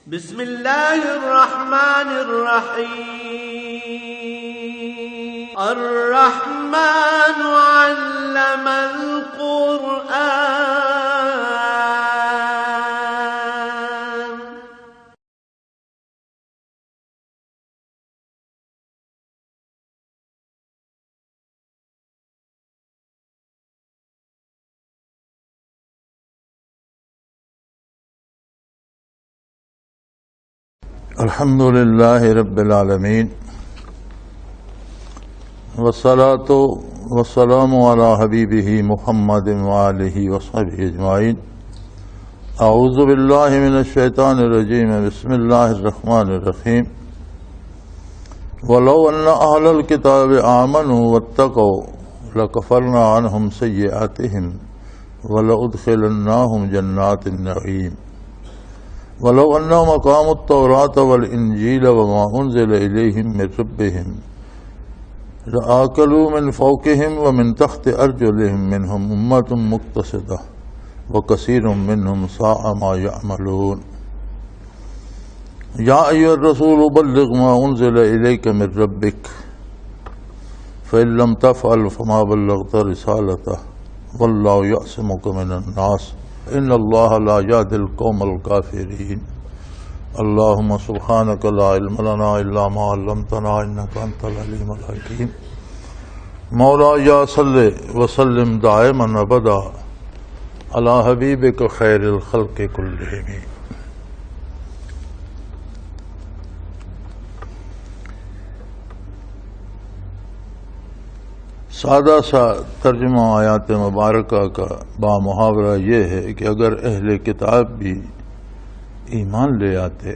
بسم اللہ الرحمن الرحیم الرحمن علم القرآن الحمد للہ رب العالمین والصلاة والسلام علی حبیبہ محمد وآلہ وصحبہ اجمعین اعوذ باللہ من الشیطان الرجیم بسم اللہ الرحمن الرحیم ولو ان اہل الکتاب آمنوا واتقوا لکفرنا عنہم سیئاتہم ولادخلناہم جنات النعیم ولو انهم اقاموا التوراة والانجیل وما انزل الیہم من ربہم لآکلوا من فوقہم ومن تحت ارجلہم منہم امۃ مقتصدہ وکثیر منہم ساء ما یعملون یا ایھا الرسول بلغ ما انزل الیک من ربک فإن لم تفعل فما بلغت رسالتہ واللہ یعصمک من الناس ان اللہ لا یہدی القوم الکافرین اللہم سبحانک لا علم لنا الا ما علمتنا انک انت العلیم الحکیم مولایا صلی وسلم دائما ابدا علی حبیبک خیر الخلق کلہم۔ سادہ سا ترجمہ آیات مبارکہ کا بامحاورہ یہ ہے کہ اگر اہل کتاب بھی ایمان لے آتے،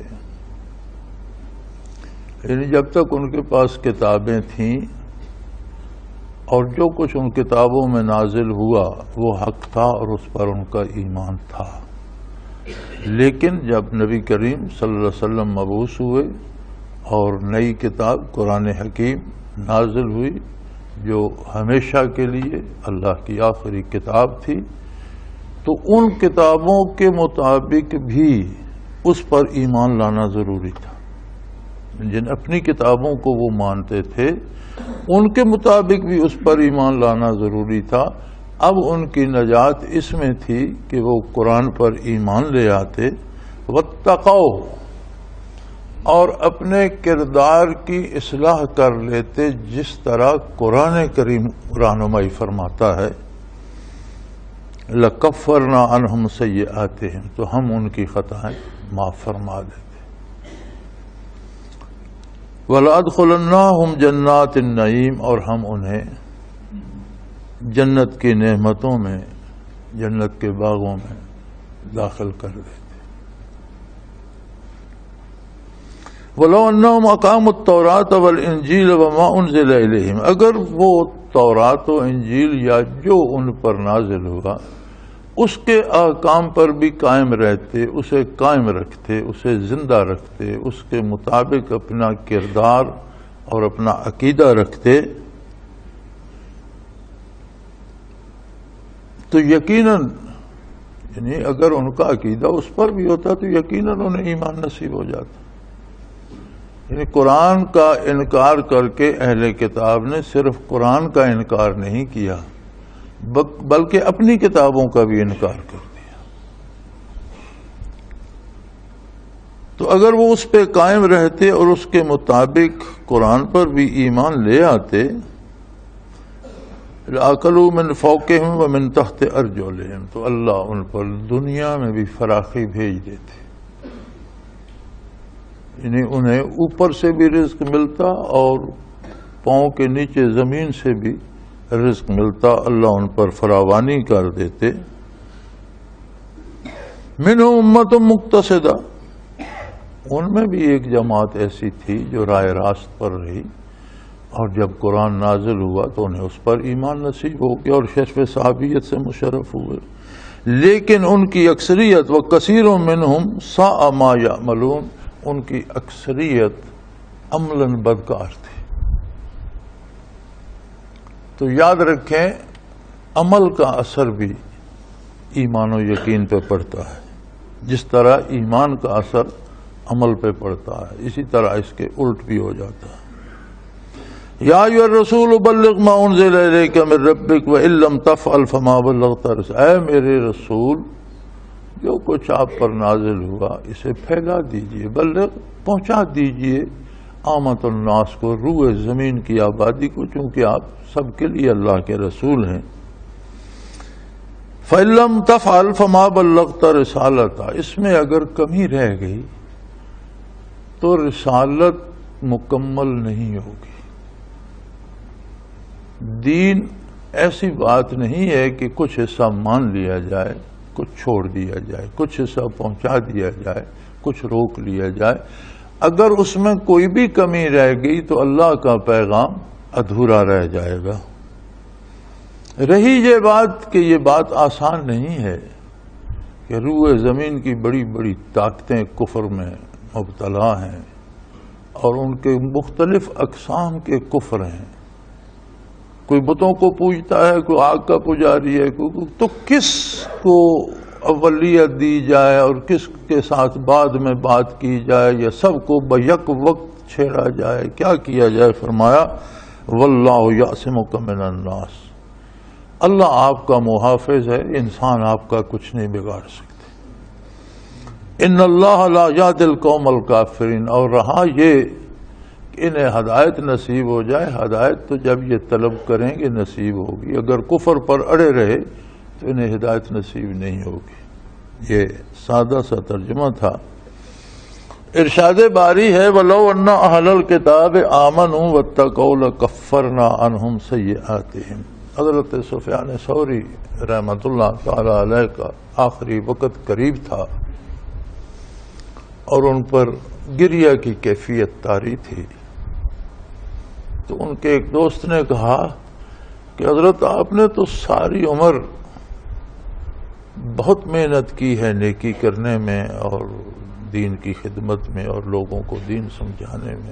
یعنی جب تک ان کے پاس کتابیں تھیں اور جو کچھ ان کتابوں میں نازل ہوا وہ حق تھا اور اس پر ان کا ایمان تھا، لیکن جب نبی کریم صلی اللہ علیہ وسلم مبعوث ہوئے اور نئی کتاب قرآن حکیم نازل ہوئی جو ہمیشہ کے لیے اللہ کی آخری کتاب تھی، تو ان کتابوں کے مطابق بھی اس پر ایمان لانا ضروری تھا۔ جن اپنی کتابوں کو وہ مانتے تھے ان کے مطابق بھی اس پر ایمان لانا ضروری تھا۔ اب ان کی نجات اس میں تھی کہ وہ قرآن پر ایمان لے آتے، واتقوا، اور اپنے کردار کی اصلاح کر لیتے جس طرح قرآن کریم رہنمائی فرماتا ہے، لَكَفَّرْنَا عَنْهُمْ سَيِّئَاتِهِمْ، تو ہم ان کی خطائیں معاف فرما دیتے، وَلَأَدْخُلَنَّاهُمْ جَنَّاتِ النَّعِيمِ، اور ہم انہیں جنت کی نعمتوں میں، جنت کے باغوں میں داخل کر دیتے۔ وَلَوْ أَنَّهُمْ أَقَامُوا التَّوْرَاةَ وَالْإِنْجِيلَ وَمَا أُنزِلَ إِلَيْهِمْ، اگر وہ تورات و انجیل یا جو ان پر نازل ہوا اس کے احکام پر بھی قائم رہتے، اسے قائم رکھتے، اسے زندہ رکھتے، اس کے مطابق اپنا کردار اور اپنا عقیدہ رکھتے، تو یقیناً یعنی اگر ان کا عقیدہ اس پر بھی ہوتا تو یقیناً انہیں ایمان نصیب ہو جاتا۔ یعنی قرآن کا انکار کر کے اہل کتاب نے صرف قرآن کا انکار نہیں کیا بلکہ اپنی کتابوں کا بھی انکار کر دیا۔ تو اگر وہ اس پہ قائم رہتے اور اس کے مطابق قرآن پر بھی ایمان لے آتے، لَأَكَلُوا مِنْ فَوْقِهِمْ وَمِنْ تَحْتِ أَرْجُلِهِمْ، تو اللہ ان پر دنیا میں بھی فراخی بھیج دیتے، یعنی انہیں اوپر سے بھی رزق ملتا اور پاؤں کے نیچے زمین سے بھی رزق ملتا، اللہ ان پر فراوانی کر دیتے۔ منہم امۃ مقتصدہ، ان میں بھی ایک جماعت ایسی تھی جو راہ راست پر رہی، اور جب قرآن نازل ہوا تو انہیں اس پر ایمان نصیب ہو گیا اور شرف صحابیت سے مشرف ہوئے، لیکن ان کی اکثریت وکثیر منہم ساء ما یعملون، ان کی اکثریت عملاً بدکار تھی۔ تو یاد رکھیں عمل کا اثر بھی ایمان و یقین پہ پڑتا ہے، جس طرح ایمان کا اثر عمل پہ پڑتا ہے، اسی طرح اس کے الٹ بھی ہو جاتا ہے۔ یا ایھا الرسول بلغ ما انزل الیک من ربک وان لم تفعل فما بلغت رسالتہ، اے میرے رسول جو کچھ آپ پر نازل ہوا اسے پھیلا دیجئے، بلغ پہنچا دیجئے عامۃ الناس کو، روئے زمین کی آبادی کو، چونکہ آپ سب کے لیے اللہ کے رسول ہیں۔ فَإِن لَّمْ تَفْعَلْ فَمَا بَلَّغْتَ رِسَالَتَهُ، اس میں اگر کمی رہ گئی تو رسالت مکمل نہیں ہوگی۔ دین ایسی بات نہیں ہے کہ کچھ حصہ مان لیا جائے، کچھ چھوڑ دیا جائے، کچھ حصہ پہنچا دیا جائے، کچھ روک لیا جائے۔ اگر اس میں کوئی بھی کمی رہ گئی تو اللہ کا پیغام ادھورا رہ جائے گا۔ رہی یہ بات کہ یہ بات آسان نہیں ہے کہ روئے زمین کی بڑی بڑی طاقتیں کفر میں مبتلا ہیں اور ان کے مختلف اقسام کے کفر ہیں۔ کوئی بتوں کو پوجتا ہے، کوئی آگ کا پجاری ہے، تو کس کو اولیت دی جائے اور کس کے ساتھ بعد میں بات کی جائے، یا سب کو بیک وقت چھیڑا جائے، کیا کیا جائے؟ فرمایا واللہ یعصمک من الناس، اللہ آپ کا محافظ ہے، انسان آپ کا کچھ نہیں بگاڑ سکتے۔ ان اللہ لا یہدی القوم الکافرین، اور رہا یہ کہ انہیں ہدایت نصیب ہو جائے، ہدایت تو جب یہ طلب کریں گے نصیب ہوگی، اگر کفر پر اڑے رہے تو انہیں ہدایت نصیب نہیں ہوگی۔ یہ سادہ سا ترجمہ تھا۔ ارشاد باری ہے وَلَوْ أَنَّ أَهْلَ الْكِتَابِ آمَنُوا وَاتَّقَوْا لَكَفَّرْنَا عَنْهُمْ سَيِّئَاتِهِمْ۔ حضرت سفیان ثوری رحمۃ اللہ تعالی علیہ کا آخری وقت قریب تھا اور ان پر گریہ کی کیفیت طاری تھی، تو ان کے ایک دوست نے کہا کہ حضرت آپ نے تو ساری عمر بہت محنت کی ہے نیکی کرنے میں اور دین کی خدمت میں اور لوگوں کو دین سمجھانے میں،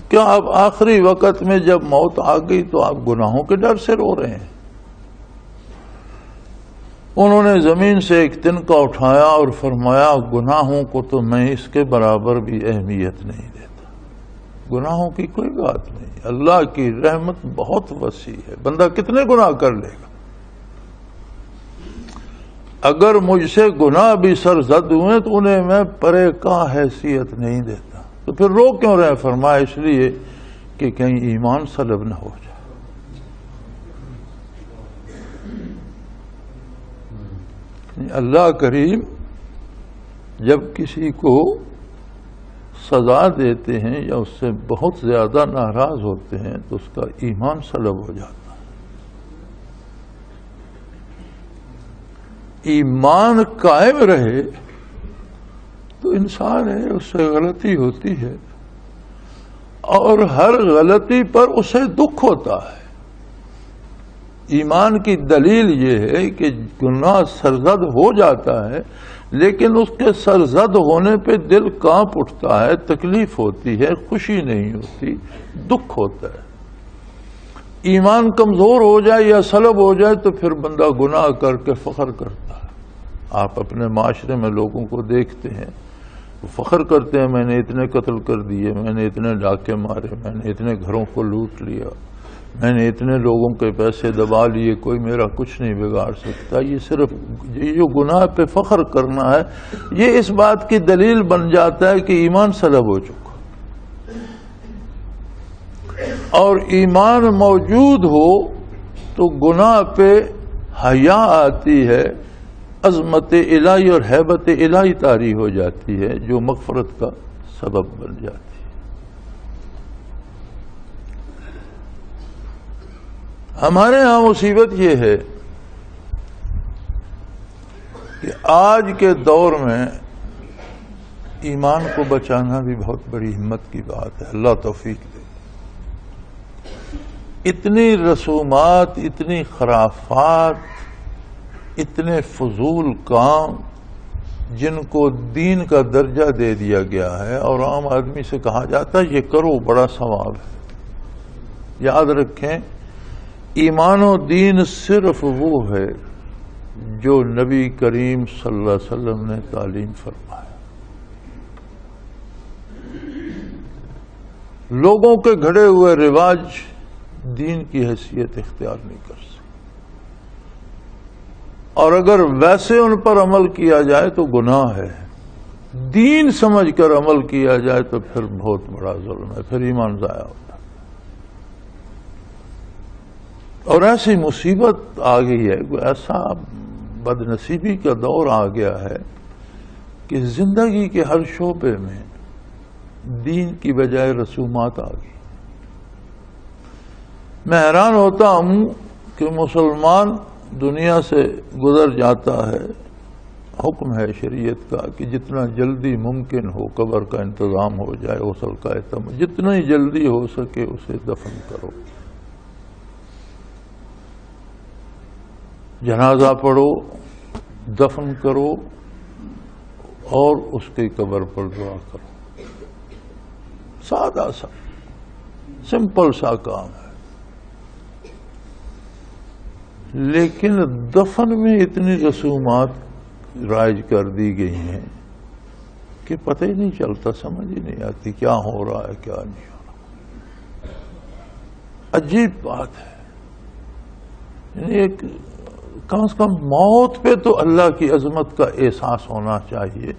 کیا آپ آخری وقت میں جب موت آ گئی تو آپ گناہوں کے ڈر سے رو رہے ہیں؟ انہوں نے زمین سے ایک تنکا اٹھایا اور فرمایا گناہوں کو تو میں اس کے برابر بھی اہمیت نہیں دیتا، گناہوں کی کوئی بات نہیں، اللہ کی رحمت بہت وسیع ہے، بندہ کتنے گناہ کر لے گا؟ اگر مجھ سے گناہ بھی سرزد ہوئے تو انہیں میں پرے کا حیثیت نہیں دیتا، تو پھر رو کیوں رہے؟ فرمایا اس لیے کہ کہیں ایمان سلب نہ ہو جائے۔ اللہ کریم جب کسی کو سزا دیتے ہیں یا اس سے بہت زیادہ ناراض ہوتے ہیں تو اس کا ایمان سلب ہو جاتا ہے۔ ایمان قائم رہے تو انسان ہے، اس سے غلطی ہوتی ہے اور ہر غلطی پر اسے دکھ ہوتا ہے۔ ایمان کی دلیل یہ ہے کہ گناہ سرزد ہو جاتا ہے لیکن اس کے سرزد ہونے پہ دل کانپ اٹھتا ہے، تکلیف ہوتی ہے، خوشی نہیں ہوتی، دکھ ہوتا ہے۔ ایمان کمزور ہو جائے یا سلب ہو جائے تو پھر بندہ گناہ کر کے فخر کرتا ہے۔ آپ اپنے معاشرے میں لوگوں کو دیکھتے ہیں، وہ فخر کرتے ہیں میں نے اتنے قتل کر دیے، میں نے اتنے ڈاکے مارے، میں نے اتنے گھروں کو لوٹ لیا، میں نے اتنے لوگوں کے پیسے دبا لیے، کوئی میرا کچھ نہیں بگاڑ سکتا۔ یہ صرف یہ جو گناہ پہ فخر کرنا ہے یہ اس بات کی دلیل بن جاتا ہے کہ ایمان سلب ہو چکا، اور ایمان موجود ہو تو گناہ پہ حیا آتی ہے، عظمت الہی اور ہیبت الہی طاری ہو جاتی ہے جو مغفرت کا سبب بن جاتی ہے۔ ہمارے ہاں مصیبت یہ ہے کہ آج کے دور میں ایمان کو بچانا بھی بہت بڑی ہمت کی بات ہے، اللہ توفیق دے۔ اتنی رسومات، اتنی خرافات، اتنے فضول کام جن کو دین کا درجہ دے دیا گیا ہے اور عام آدمی سے کہا جاتا ہے یہ کرو بڑا ثواب ہے۔ یاد رکھیں ایمان و دین صرف وہ ہے جو نبی کریم صلی اللہ علیہ وسلم نے تعلیم فرمایا۔ لوگوں کے گھڑے ہوئے رواج دین کی حیثیت اختیار نہیں کر سکتے، اور اگر ویسے ان پر عمل کیا جائے تو گناہ ہے، دین سمجھ کر عمل کیا جائے تو پھر بہت بڑا ظلم ہے، پھر ایمان ضائع ہوتا ہے۔ اور ایسی مصیبت آ گئی ہے، کوئی ایسا بد نصیبی کا دور آ گیا ہے کہ زندگی کے ہر شعبے میں دین کی بجائے رسومات آ گئی۔ میں حیران ہوتا ہوں کہ مسلمان دنیا سے گزر جاتا ہے، حکم ہے شریعت کا کہ جتنا جلدی ممکن ہو قبر کا انتظام ہو جائے، غسل کا اہتمام، جتنا ہی جلدی ہو سکے اسے دفن کرو، جنازہ پڑھو، دفن کرو اور اس کی قبر پر دعا کرو۔ سادہ سا سمپل سا کام ہے، لیکن دفن میں اتنی رسومات رائج کر دی گئی ہیں کہ پتہ ہی نہیں چلتا، سمجھ ہی نہیں آتی کیا ہو رہا ہے کیا نہیں ہو رہا۔ عجیب بات ہے، یعنی ایک کم از کم موت پہ تو اللہ کی عظمت کا احساس ہونا چاہیے،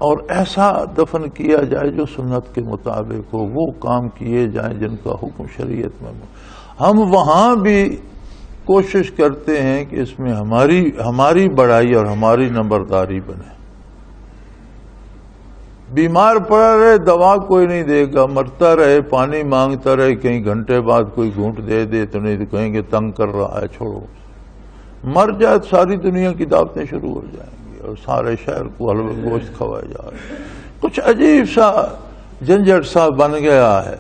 اور ایسا دفن کیا جائے جو سنت کے مطابق ہو، وہ کام کیے جائیں جن کا حکم شریعت میں ہو۔ ہم وہاں بھی کوشش کرتے ہیں کہ اس میں ہماری بڑائی اور ہماری نمبرداری بنے۔ بیمار پڑا رہے، دوا کوئی نہیں دے گا، مرتا رہے، پانی مانگتا رہے، کہیں گھنٹے بعد کوئی گھونٹ دے دے تو نہیں تو کہیں گے تنگ کر رہا ہے چھوڑو، مر جائے تو ساری دنیا کی دعوتیں شروع ہو جائیں گی اور سارے شہر کو حلوہ گوشت کھوائے جا رہے ہیں۔ کچھ عجیب سا جھنجھٹ سا بن گیا ہے۔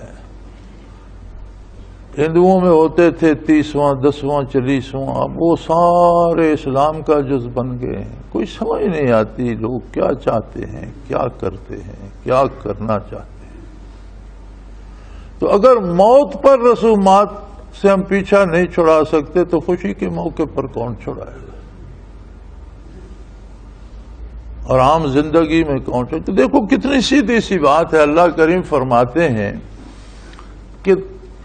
ہندوؤں میں ہوتے تھے 30واں 10واں 40واں، اب وہ سارے اسلام کا جز بن گئے ہیں۔ کوئی سمجھ نہیں آتی لوگ کیا چاہتے ہیں، کیا کرتے ہیں، کیا کرنا چاہتے ہیں۔ تو اگر موت پر رسومات سے ہم پیچھا نہیں چھڑا سکتے تو خوشی کے موقع پر کون چھڑائے گا، اور عام زندگی میں کون چھڑائے؟ دیکھو کتنی سیدھی سی بات ہے، اللہ کریم فرماتے ہیں کہ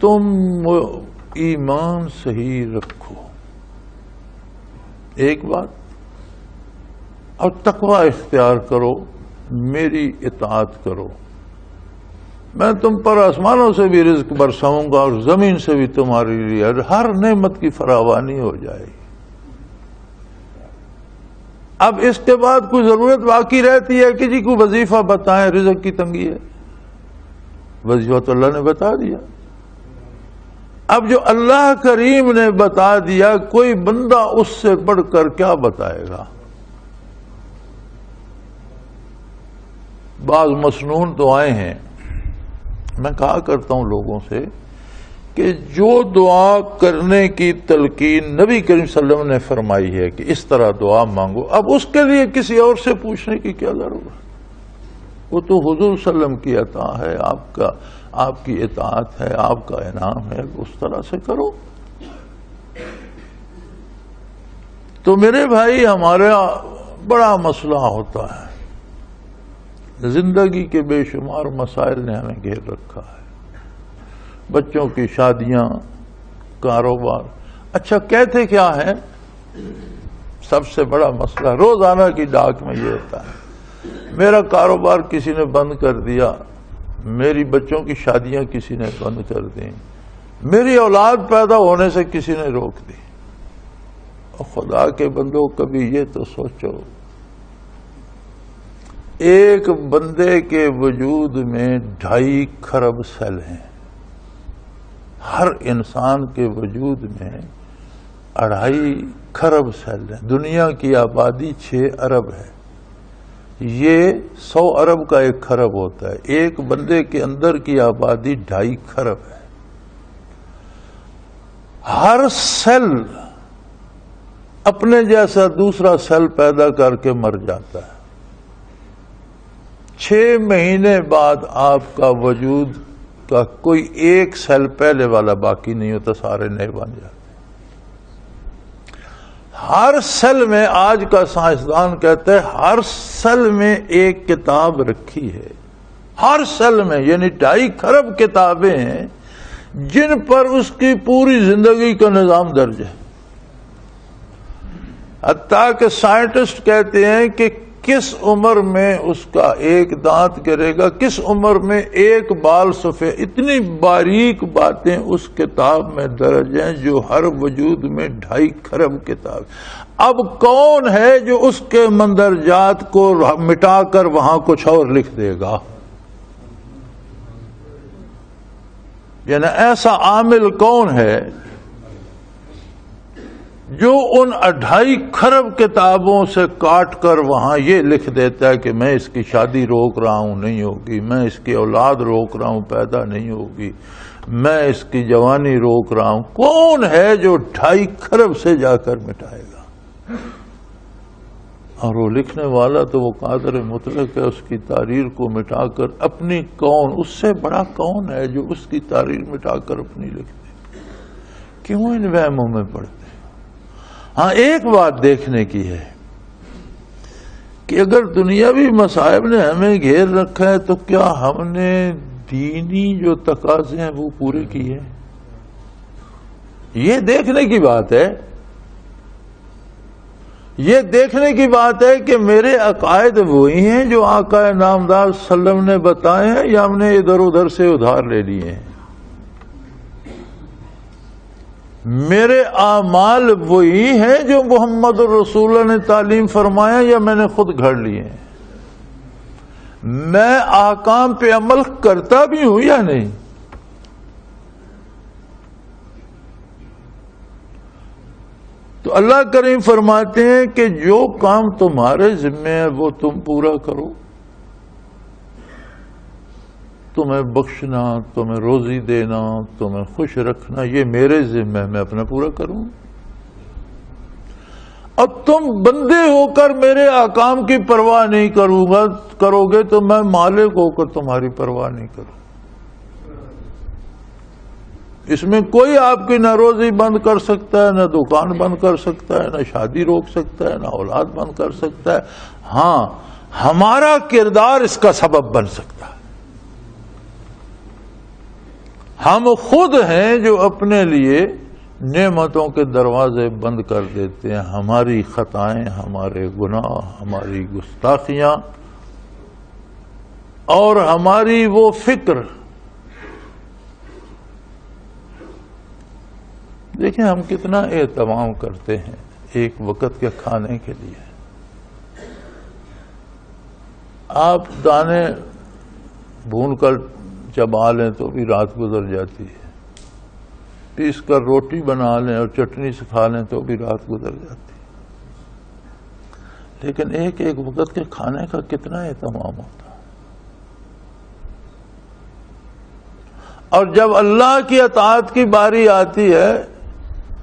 تم ایمان صحیح رکھو، ایک بات، اور تقوی اختیار کرو، میری اطاعت کرو، میں تم پر آسمانوں سے بھی رزق برساؤں گا اور زمین سے بھی تمہارے لیے ہر نعمت کی فراوانی ہو جائے گی۔ اب اس کے بعد کوئی ضرورت باقی رہتی ہے کہ جی کوئی وظیفہ بتائیں، رزق کی تنگی ہے، وظیفہ تو اللہ نے بتا دیا۔ اب جو اللہ کریم نے بتا دیا کوئی بندہ اس سے بڑھ کر کیا بتائے گا؟ بعض مسنون دعائیں ہیں، میں کہا کرتا ہوں لوگوں سے کہ جو دعا کرنے کی تلقین نبی کریم صلی اللہ علیہ وسلم نے فرمائی ہے کہ اس طرح دعا مانگو، اب اس کے لیے کسی اور سے پوچھنے کی کیا ضرورت؟ وہ تو حضور صلی اللہ علیہ وسلم کی عطا ہے، آپ کی اطاعت ہے، آپ کا انعام ہے، اس طرح سے کرو۔ تو میرے بھائی ہمارا بڑا مسئلہ ہوتا ہے، زندگی کے بے شمار مسائل نے ہمیں گھیر رکھا ہے، بچوں کی شادیاں، کاروبار۔ اچھا کہتے کیا ہے؟ سب سے بڑا مسئلہ روزانہ کی ڈاک میں یہ ہوتا ہے، میرا کاروبار کسی نے بند کر دیا، میری بچوں کی شادیاں کسی نے بند کر دیں، میری اولاد پیدا ہونے سے کسی نے روک دی۔ اور خدا کے بندوں کبھی یہ تو سوچو، ایک بندے کے وجود میں 2.5 کھرب سیل ہیں، ہر انسان کے وجود میں 2.5 کھرب سیل ہیں۔ دنیا کی آبادی 6 ارب ہے، یہ 100 ارب کا 1 کھرب ہوتا ہے، ایک بندے کے اندر کی آبادی 2.5 کھرب ہے۔ ہر سیل اپنے جیسا دوسرا سیل پیدا کر کے مر جاتا ہے، 6 مہینے بعد آپ کا وجود کا کوئی ایک سیل پہلے والا باقی نہیں ہوتا، سارے نئے بن جاتے۔ ہر سیل میں، آج کا سائنسدان کہتا ہے ہر سیل میں ایک کتاب رکھی ہے، ہر سیل میں، یعنی 2.5 کھرب کتابیں ہیں جن پر اس کی پوری زندگی کا نظام درج ہے. حتیٰ کہ سائنٹسٹ کہتے ہیں کہ کس عمر میں اس کا ایک دانت گرے گا، کس عمر میں ایک بال سفید، اتنی باریک باتیں اس کتاب میں درج ہیں جو ہر وجود میں 2.5 کھرب کتاب. اب کون ہے جو اس کے مندرجات کو مٹا کر وہاں کچھ اور لکھ دے گا؟ یعنی ایسا عامل کون ہے جو ان 2.5 کھرب کتابوں سے کاٹ کر وہاں یہ لکھ دیتا ہے کہ میں اس کی شادی روک رہا ہوں، نہیں ہوگی، میں اس کی اولاد روک رہا ہوں، پیدا نہیں ہوگی، میں اس کی جوانی روک رہا ہوں. کون ہے جو 2.5 کھرب سے جا کر مٹائے گا؟ اور وہ لکھنے والا تو وہ قادر مطلق ہے، اس کی تحریر کو مٹا کر اپنی کون، اس سے بڑا کون ہے جو اس کی تحریر مٹا کر اپنی لکھ دے؟ کیوں ان وہموں میں پڑتے؟ ہاں ایک بات دیکھنے کی ہے کہ اگر دنیاوی مصائب نے ہمیں گھیر رکھا ہے تو کیا ہم نے دینی جو تقاضے ہیں وہ پورے کیے؟ یہ دیکھنے کی بات ہے. یہ دیکھنے کی بات ہے کہ میرے عقائد وہی ہیں جو آقا نامدار صلی اللہ علیہ وسلم نے بتائے ہیں یا ہم نے ادھر ادھر سے ادھار لے لیے ہیں؟ میرے اعمال وہی ہیں جو محمد الرسول اللہ نے تعلیم فرمایا یا میں نے خود گھڑ لیے ہیں؟ میں احکام پہ عمل کرتا بھی ہوں یا نہیں؟ تو اللہ کریم فرماتے ہیں کہ جو کام تمہارے ذمہ ہے وہ تم پورا کرو. تمہیں بخشنا، تمہیں روزی دینا، تمہیں خوش رکھنا یہ میرے ذمہ ہے، میں اپنا پورا کروں. اب تم بندے ہو کر میرے احکام کی پرواہ نہیں کرو گے تو میں مالک ہو کر تمہاری پرواہ نہیں کروں. اس میں کوئی آپ کی نہ روزی بند کر سکتا ہے، نہ دکان بند کر سکتا ہے، نہ شادی روک سکتا ہے، نہ اولاد بند کر سکتا ہے. ہاں ہمارا کردار اس کا سبب بن سکتا ہے. ہم خود ہیں جو اپنے لیے نعمتوں کے دروازے بند کر دیتے ہیں. ہماری خطائیں، ہمارے گناہ، ہماری گستاخیاں اور ہماری وہ فکر. دیکھیں ہم کتنا اہتمام کرتے ہیں ایک وقت کے کھانے کے لیے. آپ دانے بھون کر چبا لیں تو بھی رات گزر جاتی ہے، پیس کر روٹی بنا لیں اور چٹنی سے کھا لیں تو بھی رات گزر جاتی ہے. لیکن ایک ایک وقت کے کھانے کا کتنا اہتمام ہوتا ہے. اور جب اللہ کی اطاعت کی باری آتی ہے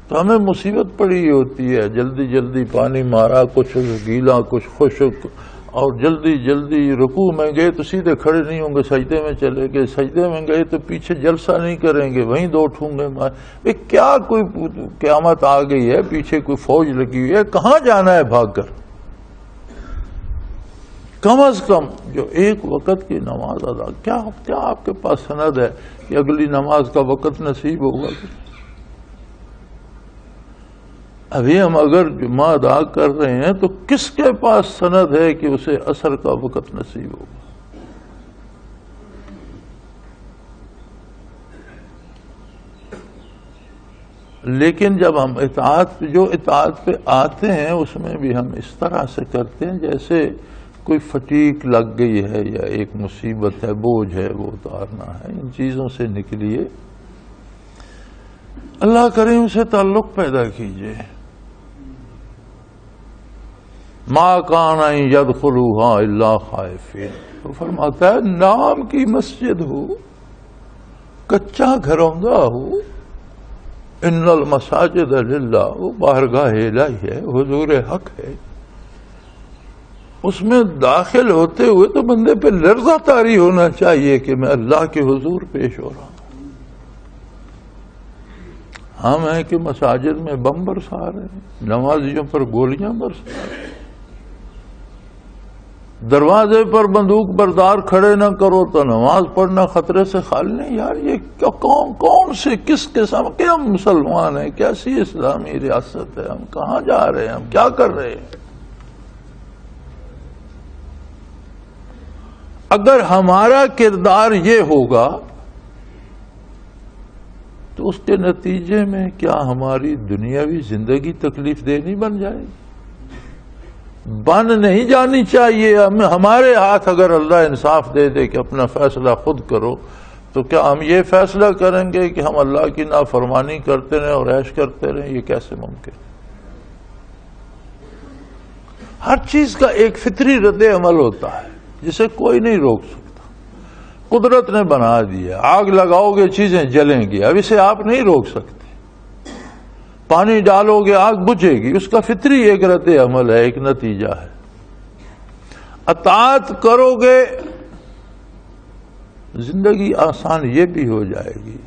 تو ہمیں مصیبت پڑی ہوتی ہے. جلدی جلدی پانی مارا، کچھ گیلا کچھ خشک، اور جلدی جلدی رکوع میں گئے تو سیدھے کھڑے نہیں ہوں گے، سجدے میں چلے گئے، سجدے میں گئے تو پیچھے جلسہ نہیں کریں گے، وہیں 2 ٹھونگے مارے. کیا کوئی قیامت آ گئی ہے، پیچھے کوئی فوج لگی ہوئی ہے، کہاں جانا ہے بھاگ کر؟ کم از کم جو ایک وقت کی نماز ادا، کیا آپ کے پاس سند ہے کہ اگلی نماز کا وقت نصیب ہوگا؟ ابھی ہم اگر جمعہ ادا کر رہے ہیں تو کس کے پاس سند ہے کہ اسے عصر کا وقت نصیب ہوگا؟ لیکن جب ہم اطاعت پہ آتے ہیں اس میں بھی ہم اس طرح سے کرتے ہیں جیسے کوئی فٹیک لگ گئی ہے یا ایک مصیبت ہے، بوجھ ہے، وہ اتارنا ہے. ان چیزوں سے نکلیے، اللہ کریم سے تعلق پیدا کیجئے. ما کان یدخلوها الا خائفین. تو فرماتا ہے نام کی مسجد ہو، کچا گھروندا ہو، ان المساجد للہ، وہ بارگاہ الہی ہے، حضور حق ہے. اس میں داخل ہوتے ہوئے تو بندے پہ لرزہ طاری ہونا چاہیے کہ میں اللہ کے حضور پیش ہو رہا ہوں. ہم ہیں کہ مساجد میں بم برسا رہے ہیں، نمازیوں پر گولیاں برسا رہے ہیں. دروازے پر بندوق بردار کھڑے نہ کرو تو نماز پڑھنا خطرے سے خالی نہیں. یار یہ کون سے کس قسم کے ہم مسلمان ہیں؟ کیسی اسلامی ریاست ہے؟ ہم کہاں جا رہے ہیں؟ ہم کیا کر رہے ہیں؟ اگر ہمارا کردار یہ ہوگا تو اس کے نتیجے میں کیا ہماری دنیاوی زندگی تکلیف دہ نہیں بن جائے گی؟ بن نہیں جانی چاہیے. ہمارے ہاتھ اگر اللہ انصاف دے دے کہ اپنا فیصلہ خود کرو تو کیا ہم یہ فیصلہ کریں گے کہ ہم اللہ کی نافرمانی کرتے رہیں اور عیش کرتے رہیں؟ یہ کیسے ممکن؟ ہر چیز کا ایک فطری رد عمل ہوتا ہے جسے کوئی نہیں روک سکتا. قدرت نے بنا دیا، آگ لگاؤ گے چیزیں جلیں گی، اب اسے آپ نہیں روک سکتے. پانی ڈالو گے آگ بجھے گی، اس کا فطری ایک رد عمل ہے، ایک نتیجہ ہے. اطاعت کرو گے زندگی آسان یہ بھی ہو جائے گی،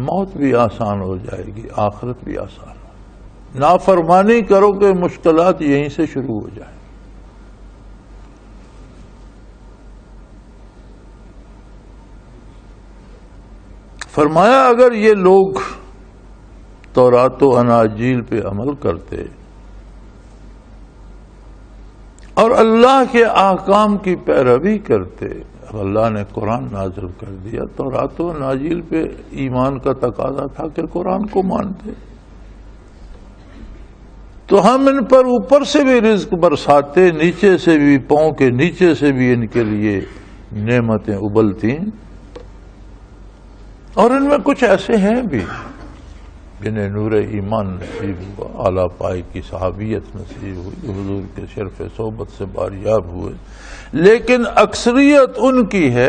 موت بھی آسان ہو جائے گی، آخرت بھی آسان ہو. نافرمانی کرو گے مشکلات یہیں سے شروع ہو جائیں. فرمایا اگر یہ لوگ تورات و اناجیل پہ عمل کرتے اور اللہ کے احکام کی پیروی کرتے. اب اللہ نے قرآن نازل کر دیا، تورات و اناجیل پہ ایمان کا تقاضا تھا کہ قرآن کو مانتے، تو ہم ان پر اوپر سے بھی رزق برساتے، نیچے سے بھی، پاؤں کے نیچے سے بھی ان کے لیے نعمتیں ابلتی. اور ان میں کچھ ایسے ہیں بھی جنہیں نور ایمان نصیب ہوا، اعلیٰ پائے کی صحابیت نصیب ہوئی، حضور کے شرف صحبت سے باریاب ہوئے، لیکن اکثریت ان کی ہے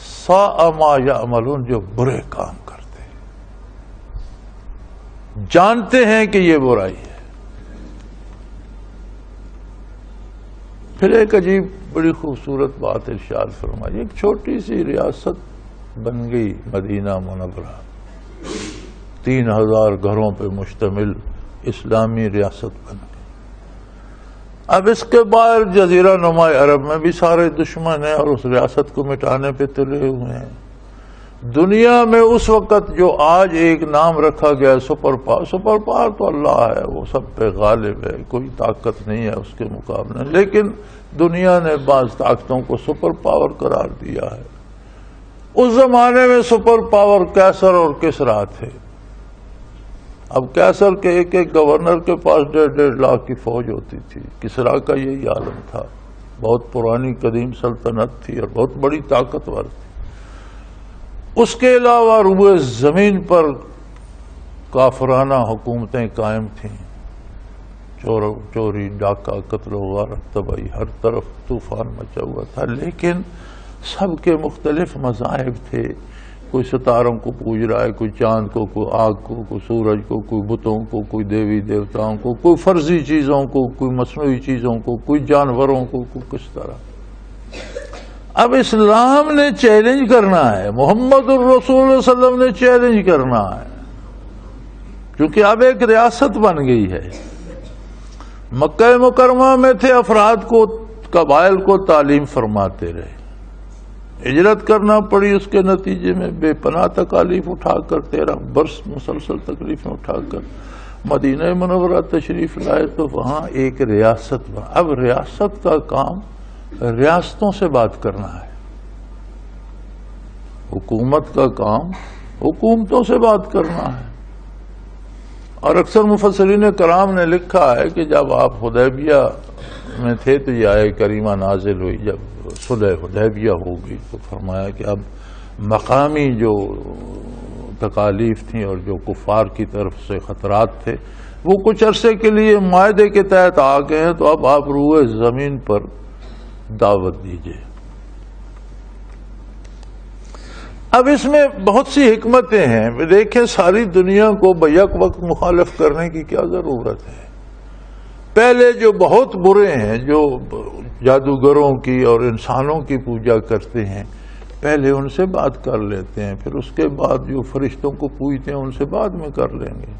ساء ما یعملون، جو برے کام کرتے ہیں، جانتے ہیں کہ یہ برائی ہے. پھر ایک عجیب بڑی خوبصورت بات ارشاد فرمائی. ایک چھوٹی سی ریاست بن گئی مدینہ منورہ، 3000 گھروں پہ مشتمل اسلامی ریاست بن گئی. اب اس کے باہر جزیرہ نما عرب میں بھی سارے دشمن ہیں اور اس ریاست کو مٹانے پہ تلے ہوئے ہیں. دنیا میں اس وقت جو آج ایک نام رکھا گیا سپر پاور تو اللہ ہے، وہ سب پہ غالب ہے، کوئی طاقت نہیں ہے اس کے مقابلے. لیکن دنیا نے بعض طاقتوں کو سپر پاور قرار دیا ہے. اس زمانے میں سپر پاور کیسر اور کسرا تھے. اب کیسر کے ایک ایک گورنر کے پاس 1.5 لاکھ کی فوج ہوتی تھی. کسرا کا یہی عالم تھا، بہت پرانی قدیم سلطنت تھی اور بہت بڑی طاقتور تھی. اس کے علاوہ روئے زمین پر کافرانہ حکومتیں قائم تھیں، چوری ڈاکہ قتل و غارت تباہی، ہر طرف طوفان مچا ہوا تھا. لیکن سب کے مختلف مذاہب تھے. کوئی ستاروں کو پوج رہا ہے، کوئی چاند کو، کوئی آگ کو، کوئی سورج کو، کوئی بتوں کو، کوئی دیوی دیوتاؤں کو، کوئی فرضی چیزوں کو، کوئی مصنوعی چیزوں کو، کوئی جانوروں کو، کوئی کس طرح. اب اسلام نے چیلنج کرنا ہے، محمد الرسول صلی اللہ علیہ وسلم نے چیلنج کرنا ہے، کیونکہ اب ایک ریاست بن گئی ہے. مکہ مکرمہ میں تھے، افراد کو، قبائل کو تعلیم فرماتے رہے. ہجرت کرنا پڑی، اس کے نتیجے میں بے پناہ تکالیف اٹھا کر 13 برس مسلسل تکلیفیں اٹھا کر مدینہ منورہ تشریف لائے تو وہاں ایک ریاست بنا. اب ریاست کا کام ریاستوں سے بات کرنا ہے، حکومت کا کام حکومتوں سے بات کرنا ہے. اور اکثر مفسرین کرام نے لکھا ہے کہ جب آپ حدیبیہ میں تھے تو یہ آیہ کریمہ نازل ہوئی. جب صلح حدیبیہ ہو گئی تو فرمایا کہ اب مقامی جو تکالیف تھیں اور جو کفار کی طرف سے خطرات تھے وہ کچھ عرصے کے لیے معاہدے کے تحت آ گئے ہیں، تو اب آپ روئے زمین پر دعوت دیجئے. اب اس میں بہت سی حکمتیں ہیں. دیکھیں ساری دنیا کو بیک وقت مخالف کرنے کی کیا ضرورت ہے. پہلے جو بہت برے ہیں، جو جادوگروں کی اور انسانوں کی پوجا کرتے ہیں، پہلے ان سے بات کر لیتے ہیں، پھر اس کے بعد جو فرشتوں کو پوجتے ہیں ان سے بعد میں کر لیں گے.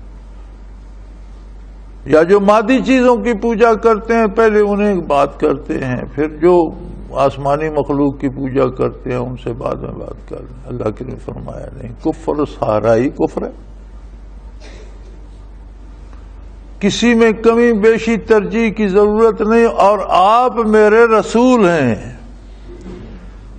یا جو مادی چیزوں کی پوجا کرتے ہیں پہلے انہیں بات کرتے ہیں، پھر جو آسمانی مخلوق کی پوجا کرتے ہیں ان سے بعد میں بات کر رہے ہیں۔ اللہ کے نے فرمایا نہیں، کفر سارا ہی کفر ہے، کسی میں کمی بیشی ترجیح کی ضرورت نہیں، اور آپ میرے رسول ہیں۔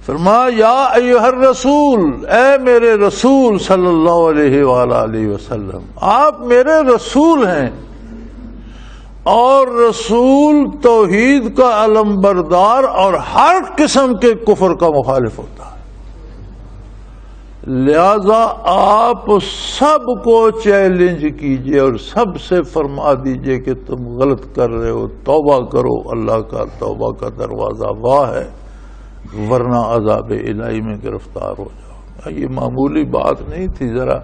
فرمایا یا ایھا الرسول، اے میرے رسول صلی اللہ علیہ وآلہ وسلم، آپ میرے رسول ہیں، اور رسول توحید کا علمبردار اور ہر قسم کے کفر کا مخالف ہوتا ہے، لہذا آپ سب کو چیلنج کیجئے اور سب سے فرما دیجئے کہ تم غلط کر رہے ہو، توبہ کرو، اللہ کا توبہ کا دروازہ واہ ہے، ورنہ عذاب الہی میں گرفتار ہو جاؤ۔ یہ معمولی بات نہیں تھی، ذرا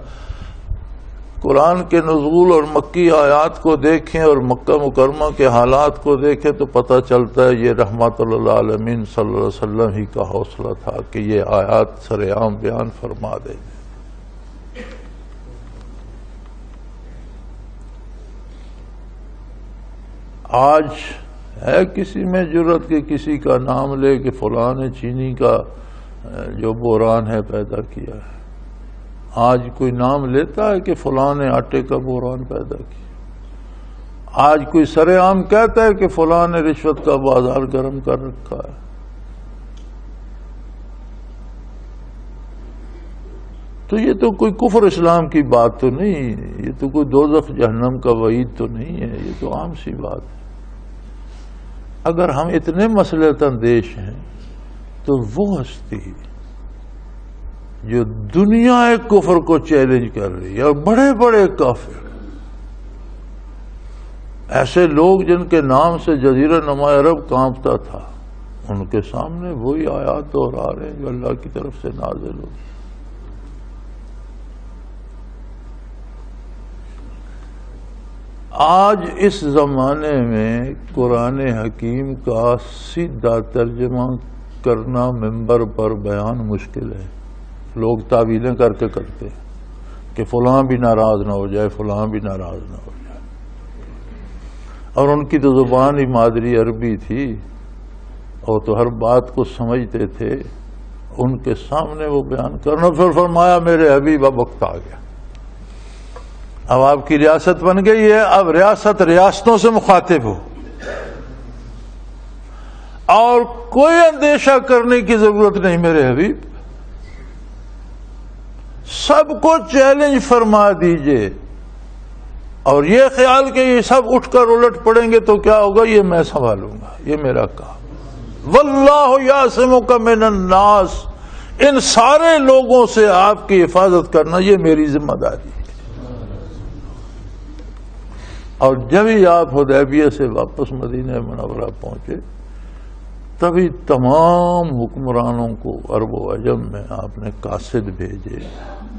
قرآن کے نزول اور مکی آیات کو دیکھیں اور مکہ مکرمہ کے حالات کو دیکھیں تو پتہ چلتا ہے یہ رحمت للعالمین صلی اللہ علیہ وسلم ہی کا حوصلہ تھا کہ یہ آیات سر عام بیان فرما دے۔ آج ہے کسی میں جرت کہ کسی کا نام لے کہ فلاں نے چینی کا جو بحران ہے پیدا کیا ہے؟ آج کوئی نام لیتا ہے کہ فلاں نے آٹے کا بحران پیدا کیا؟ آج کوئی سر عام کہتا ہے کہ فلاں نے رشوت کا بازار گرم کر رکھا ہے؟ تو یہ تو کوئی کفر اسلام کی بات تو نہیں، یہ تو کوئی دوزخ جہنم کا وعید تو نہیں ہے، یہ تو عام سی بات ہے۔ اگر ہم اتنے مسئلہ اندیش ہیں تو وہ ہستی جو دنیا کفر کو چیلنج کر رہی ہے، اور بڑے بڑے کافر، ایسے لوگ جن کے نام سے جزیرہ نما عرب کانپتا تھا، ان کے سامنے وہی آیات دہرا رہے ہیں جو اللہ کی طرف سے نازل ہوئی۔ آج اس زمانے میں قرآن حکیم کا سیدھا ترجمہ کرنا ممبر پر بیان مشکل ہے، لوگ تعویلیں کر کے کرتے ہیں کہ فلاں بھی ناراض نہ ہو جائے، فلاں بھی ناراض نہ ہو جائے، اور ان کی تو زبان ہی مادری عربی تھی، اور تو ہر بات کو سمجھتے تھے، ان کے سامنے وہ بیان کرنا۔ پھر فرمایا میرے حبیب اب وقت آ گیا، اب آپ کی ریاست بن گئی ہے، اب ریاست ریاستوں سے مخاطب ہو، اور کوئی اندیشہ کرنے کی ضرورت نہیں میرے حبیب، سب کو چیلنج فرما دیجئے، اور یہ خیال کہ یہ سب اٹھ کر الٹ پڑیں گے تو کیا ہوگا، یہ میں سنبھالوں گا، یہ میرا کام۔ واللہ یعصمک من الناس، ان سارے لوگوں سے آپ کی حفاظت کرنا یہ میری ذمہ داری ہے۔ اور جب ہی آپ حدیبیہ سے واپس مدینہ منورہ پہنچے، تبھی تمام حکمرانوں کو عرب و عجم میں آپ نے قاصد بھیجے،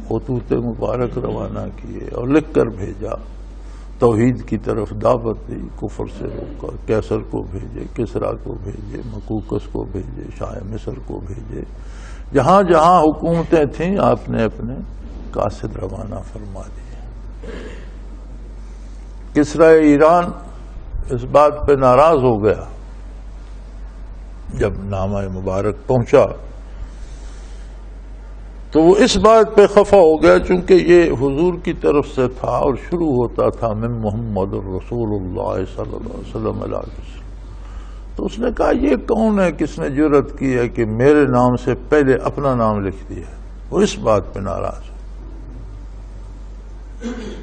خطوط مبارک روانہ کیے اور لکھ کر بھیجا، توحید کی طرف دعوت دی، کفر سے روکا، کیسر کو بھیجے، کسریٰ کو بھیجے، مقوقس کو بھیجے، شاہ مصر کو بھیجے، جہاں جہاں حکومتیں تھیں آپ نے اپنے قاصد روانہ فرما دیے۔ کسریٰ ایران اس بات پہ ناراض ہو گیا جب نامہ مبارک پہنچا، تو وہ اس بات پہ خفا ہو گیا چونکہ یہ حضور کی طرف سے تھا اور شروع ہوتا تھا من محمد الرسول اللہ صلی اللہ علیہ وسلم علیہ وسلم، تو اس نے کہا یہ کون ہے کس نے جرأت کی ہے کہ میرے نام سے پہلے اپنا نام لکھ دیا۔ وہ اس بات پہ ناراض،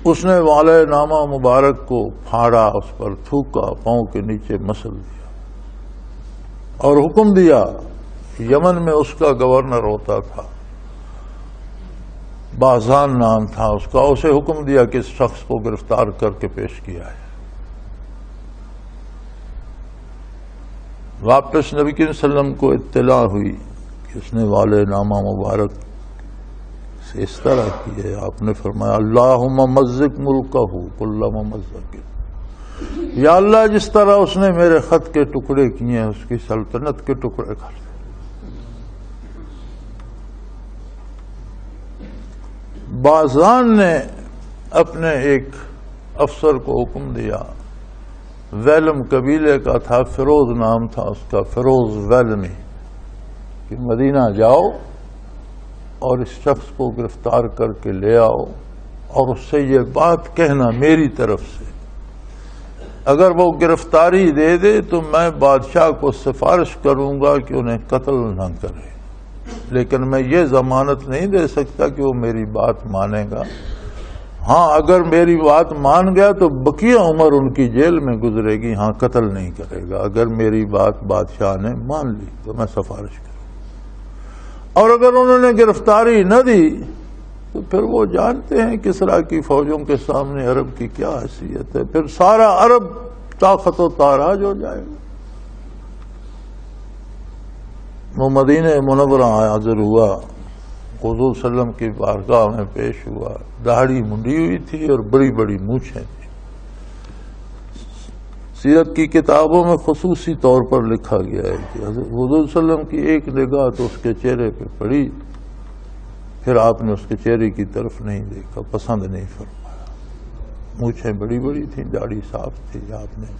اس نے والے نامہ مبارک کو پھاڑا، اس پر تھوکا، پاؤں کے نیچے مسل دیا اور حکم دیا، یمن میں اس کا گورنر ہوتا تھا، بازان نام تھا اس کا، اسے حکم دیا کہ اس شخص کو گرفتار کر کے پیش کیا ہے۔ واپس نبی کریم صلی اللہ علیہ وسلم کو اطلاع ہوئی کہ اس نے والے نامہ مبارک سے اس طرح کی ہے، آپ نے فرمایا اللہم مزق ملکہ کل ممزق، یا اللہ جس طرح اس نے میرے خط کے ٹکڑے کیے ہیں اس کی سلطنت کے ٹکڑے کر دے۔ بازان نے اپنے ایک افسر کو حکم دیا ویلم قبیلے کا تھا، فیروز نام تھا اس کا، فیروز ویلمی، کہ مدینہ جاؤ اور اس شخص کو گرفتار کر کے لے آؤ اور اس سے یہ بات کہنا میری طرف سے، اگر وہ گرفتاری دے دے تو میں بادشاہ کو سفارش کروں گا کہ انہیں قتل نہ کرے، لیکن میں یہ ضمانت نہیں دے سکتا کہ وہ میری بات مانے گا۔ ہاں اگر میری بات مان گیا تو بقیہ عمر ان کی جیل میں گزرے گی، ہاں قتل نہیں کرے گا۔ اگر میری بات بادشاہ نے مان لی تو میں سفارش کروں، اور اگر انہوں نے گرفتاری نہ دی تو پھر وہ جانتے ہیں کسریٰ کی فوجوں کے سامنے عرب کی کیا حیثیت ہے، پھر سارا عرب طاقت و تاراج ہو جائے گا۔ وہ مدینہ منورہ حاضر ہوا، حضور صلی اللہ علیہ وسلم کی بارگاہ میں پیش ہوا، داڑھی منڈی ہوئی تھی اور بڑی بڑی مونچھیں تھیں۔ سیرت کی کتابوں میں خصوصی طور پر لکھا گیا ہے کہ حضور صلی اللہ علیہ وسلم کی ایک نگاہ تو اس کے چہرے پہ پڑی، پھر آپ نے اس کے چہرے کی طرف نہیں دیکھا، پسند نہیں فرمایا۔ مونچھیں بڑی بڑی تھیں، داڑھی صاف تھی، آپ نے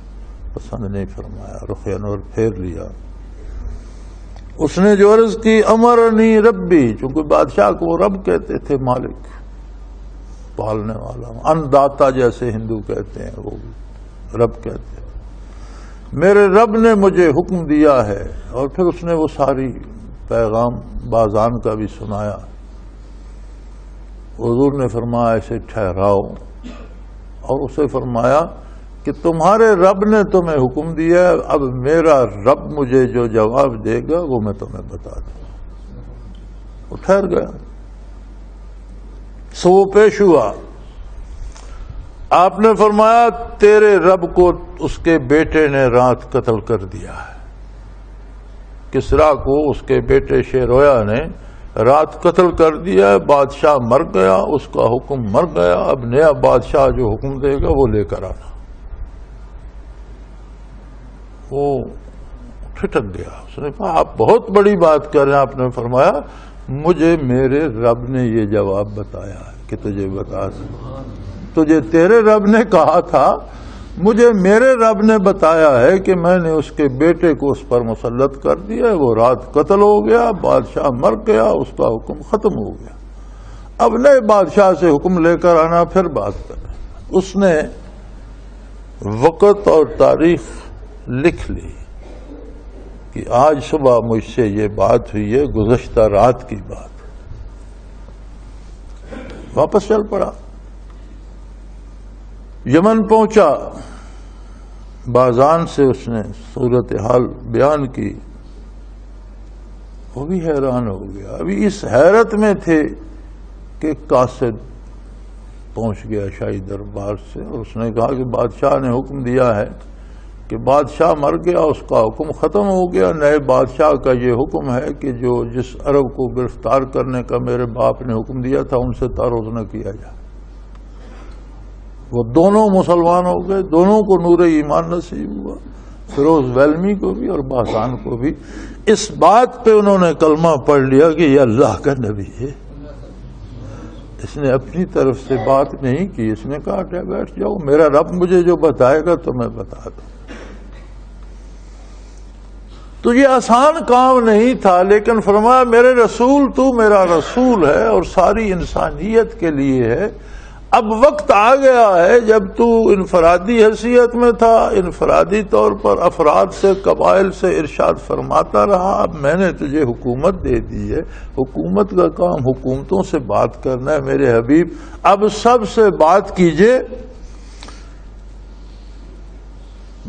پسند نہیں فرمایا، رخ انور پھیر لیا۔ اس نے جو عرض کی امرنی ربی، چونکہ بادشاہ کو وہ رب کہتے تھے، مالک، پالنے والا، ان داتا جیسے ہندو کہتے ہیں، وہ رب کہتے ہیں، میرے رب نے مجھے حکم دیا ہے۔ اور پھر اس نے وہ ساری پیغام بازان کا بھی سنایا۔ حضور نے فرمایا اسے ٹھہراؤ، اور اسے فرمایا کہ تمہارے رب نے تمہیں حکم دیا ہے، اب میرا رب مجھے جو جواب دے گا وہ میں تمہیں بتا دوں گا۔ وہ ٹھہر گیا، سو وہ پیش ہوا۔ آپ نے فرمایا تیرے رب کو اس کے بیٹے نے رات قتل کر دیا ہے، کسریٰ کو اس کے بیٹے شیرویا نے رات قتل کر دیا ہے، بادشاہ مر گیا، اس کا حکم مر گیا، اب نیا بادشاہ جو حکم دے گا وہ لے کر آنا۔ وہ ٹھٹک گیا، اس نے کہا آپ بہت بڑی بات کر رہے ہیں۔ آپ نے فرمایا مجھے میرے رب نے یہ جواب بتایا ہے کہ تجھے بتا دوں، تجھے تیرے رب نے کہا تھا، مجھے میرے رب نے بتایا ہے کہ میں نے اس کے بیٹے کو اس پر مسلط کر دیا، وہ رات قتل ہو گیا، بادشاہ مر گیا، اس کا حکم ختم ہو گیا، اب نئے بادشاہ سے حکم لے کر آنا، پھر بات کریں۔ اس نے وقت اور تاریخ لکھ لی کہ آج صبح مجھ سے یہ بات ہوئی ہے، گزشتہ رات کی بات۔ واپس چل پڑا، یمن پہنچا، بازان سے اس نے صورتحال بیان کی، وہ بھی حیران ہو گیا۔ ابھی اس حیرت میں تھے کہ قاصد پہنچ گیا شاہی دربار سے، اور اس نے کہا کہ بادشاہ نے حکم دیا ہے کہ بادشاہ مر گیا، اس کا حکم ختم ہو گیا، نئے بادشاہ کا یہ حکم ہے کہ جس عرب کو گرفتار کرنے کا میرے باپ نے حکم دیا تھا ان سے تعارض نہ کیا جائے۔ وہ دونوں مسلمان ہو گئے، دونوں کو نور ایمان نصیب ہوا، فیروز ویلمی کو بھی اور بازان کو بھی۔ اس بات پہ انہوں نے کلمہ پڑھ لیا کہ یہ اللہ کا نبی ہے۔ اس نے اپنی طرف سے بات نہیں کی، اس نے کہا کہ بیٹھ جاؤ، میرا رب مجھے جو بتائے گا تو میں بتا دوں۔ تو یہ آسان کام نہیں تھا، لیکن فرمایا میرے رسول، تو میرا رسول ہے اور ساری انسانیت کے لیے ہے۔ اب وقت آ گیا ہے جب تو انفرادی حیثیت میں تھا، انفرادی طور پر افراد سے، قبائل سے ارشاد فرماتا رہا، اب میں نے تجھے حکومت دے دی ہے، حکومت کا کام حکومتوں سے بات کرنا ہے میرے حبیب، اب سب سے بات کیجئے۔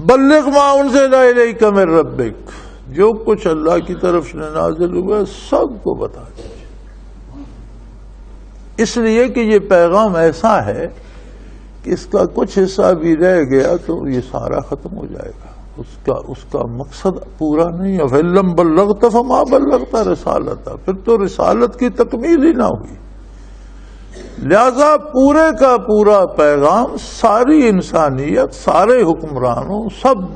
بلغ ما انزل الیک من ربک، جو کچھ اللہ کی طرف سے نازل ہوا سب کو بتا دیجیے، اس لیے کہ یہ پیغام ایسا ہے کہ اس کا کچھ حصہ بھی رہ گیا تو یہ سارا ختم ہو جائے گا، اس کا مقصد پورا نہیں ہے۔ فَإِن بَلَّغْتَ فَمَا بَلَّغْتَ رِسَالَتَهْ، پھر تو رسالت کی تکمیل ہی نہ ہوئی۔ لہذا پورے کا پورا پیغام ساری انسانیت، سارے حکمرانوں، سب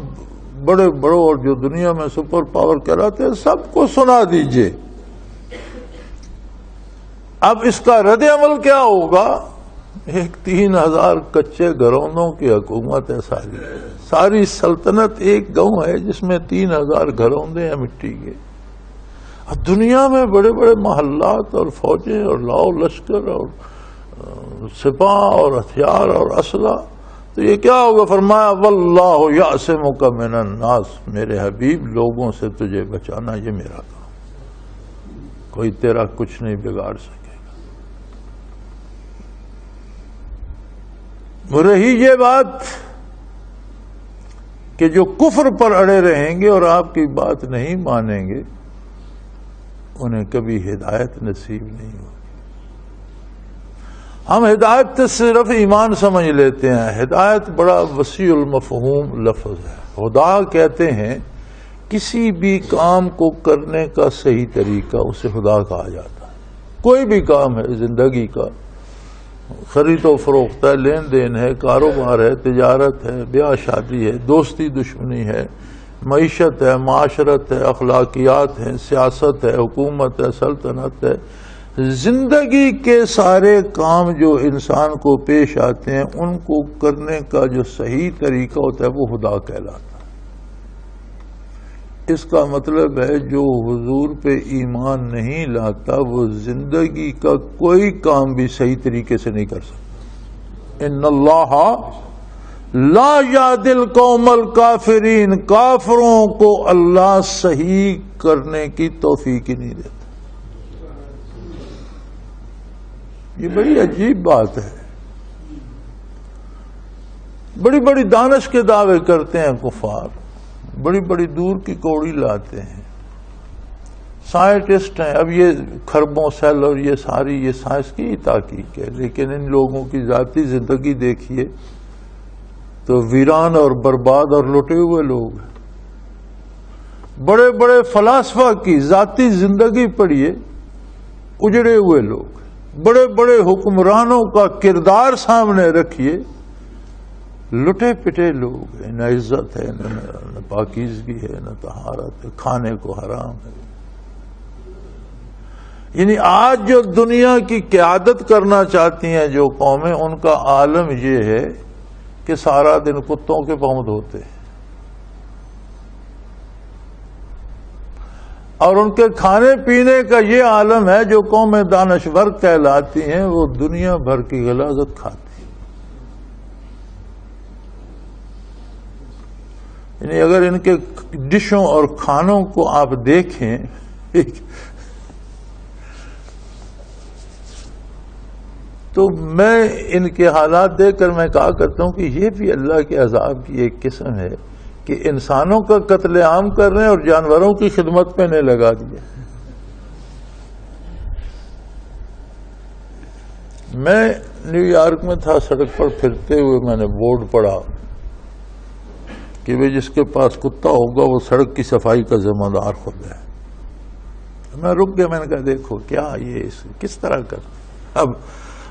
بڑے بڑوں اور جو دنیا میں سپر پاور کہلاتے ہیں سب کو سنا دیجئے۔ اب اس کا رد عمل کیا ہوگا؟ ایک 3000 کچے گھرونوں کی حکومت ہے، ساری سلطنت ایک گاؤں ہے جس میں 3000 گھر ہوندے ہیں مٹی کے. اب دنیا میں بڑے بڑے محلات اور فوجیں اور لاؤ لشکر اور سپاہ اور ہتھیار اور اسلحہ، تو یہ کیا ہوگا؟ فرمایا واللہ یعصمک من الناس، میرے حبیب لوگوں سے تجھے بچانا یہ میرا کام، کوئی تیرا کچھ نہیں بگاڑ سکے گا. رہی یہ بات کہ جو کفر پر اڑے رہیں گے اور آپ کی بات نہیں مانیں گے انہیں کبھی ہدایت نصیب نہیں ہوگی. ہم ہدایت صرف ایمان سمجھ لیتے ہیں. ہدایت بڑا وسیع المفہوم لفظ ہے. خدا کہتے ہیں کسی بھی کام کو کرنے کا صحیح طریقہ اسے خدا کہا جاتا ہے. کوئی بھی کام ہے زندگی کا، خرید و فروخت ہے، لین دین ہے، کاروبار ہے، تجارت ہے، بیاہ شادی ہے، دوستی دشمنی ہے، معیشت ہے، معاشرت ہے، اخلاقیات ہیں، سیاست ہے، حکومت ہے، سلطنت ہے. زندگی کے سارے کام جو انسان کو پیش آتے ہیں ان کو کرنے کا جو صحیح طریقہ ہوتا ہے وہ خدا کہلاتا ہے. اس کا مطلب ہے جو حضور پہ ایمان نہیں لاتا وہ زندگی کا کوئی کام بھی صحیح طریقے سے نہیں کر سکتا. ان اللہ لا یہدی القوم الکافرین، کافروں کو اللہ صحیح کرنے کی توفیق ہی نہیں دیتا. یہ بڑی عجیب بات ہے. بڑی بڑی دانش کے دعوے کرتے ہیں کفار، بڑی بڑی دور کی کوڑی لاتے ہیں، سائنٹسٹ ہیں. اب یہ خربوں سیل اور یہ ساری یہ سائنس کی تحقیق ہے، لیکن ان لوگوں کی ذاتی زندگی دیکھیے تو ویران اور برباد اور لٹے ہوئے لوگ ہیں. بڑے بڑے فلاسفہ کی ذاتی زندگی پڑھیے، اجڑے ہوئے لوگ. بڑے بڑے حکمرانوں کا کردار سامنے رکھیے، لٹے پٹے لوگ ہیں. نہ عزت ہے، نہ پاکیزگی ہے، نہ طہارت ہے، کھانے کو حرام ہے. یعنی آج جو دنیا کی قیادت کرنا چاہتی ہیں جو قومیں، ان کا عالم یہ ہے کہ سارا دن کتوں کے پاؤں دھوتے ہیں، اور ان کے کھانے پینے کا یہ عالم ہے. جو قومیں دانشور کہلاتی ہیں وہ دنیا بھر کی غلاظت کھاتی ہیں. یعنی اگر ان کے ڈشوں اور کھانوں کو آپ دیکھیں تو میں ان کے حالات دیکھ کر میں کہا کرتا ہوں کہ یہ بھی اللہ کے عذاب کی ایک قسم ہے کہ انسانوں کا قتل عام کر رہے ہیں اور جانوروں کی خدمت پہ نہیں لگا دیا. میں نیو یارک میں تھا، سڑک پر پھرتے ہوئے میں نے بورڈ پڑھا کہ وہ جس کے پاس کتا ہوگا وہ سڑک کی صفائی کا ذمہ دار خود ہے. میں رک گیا، میں نے کہا دیکھو کیا یہ کس طرح کر. اب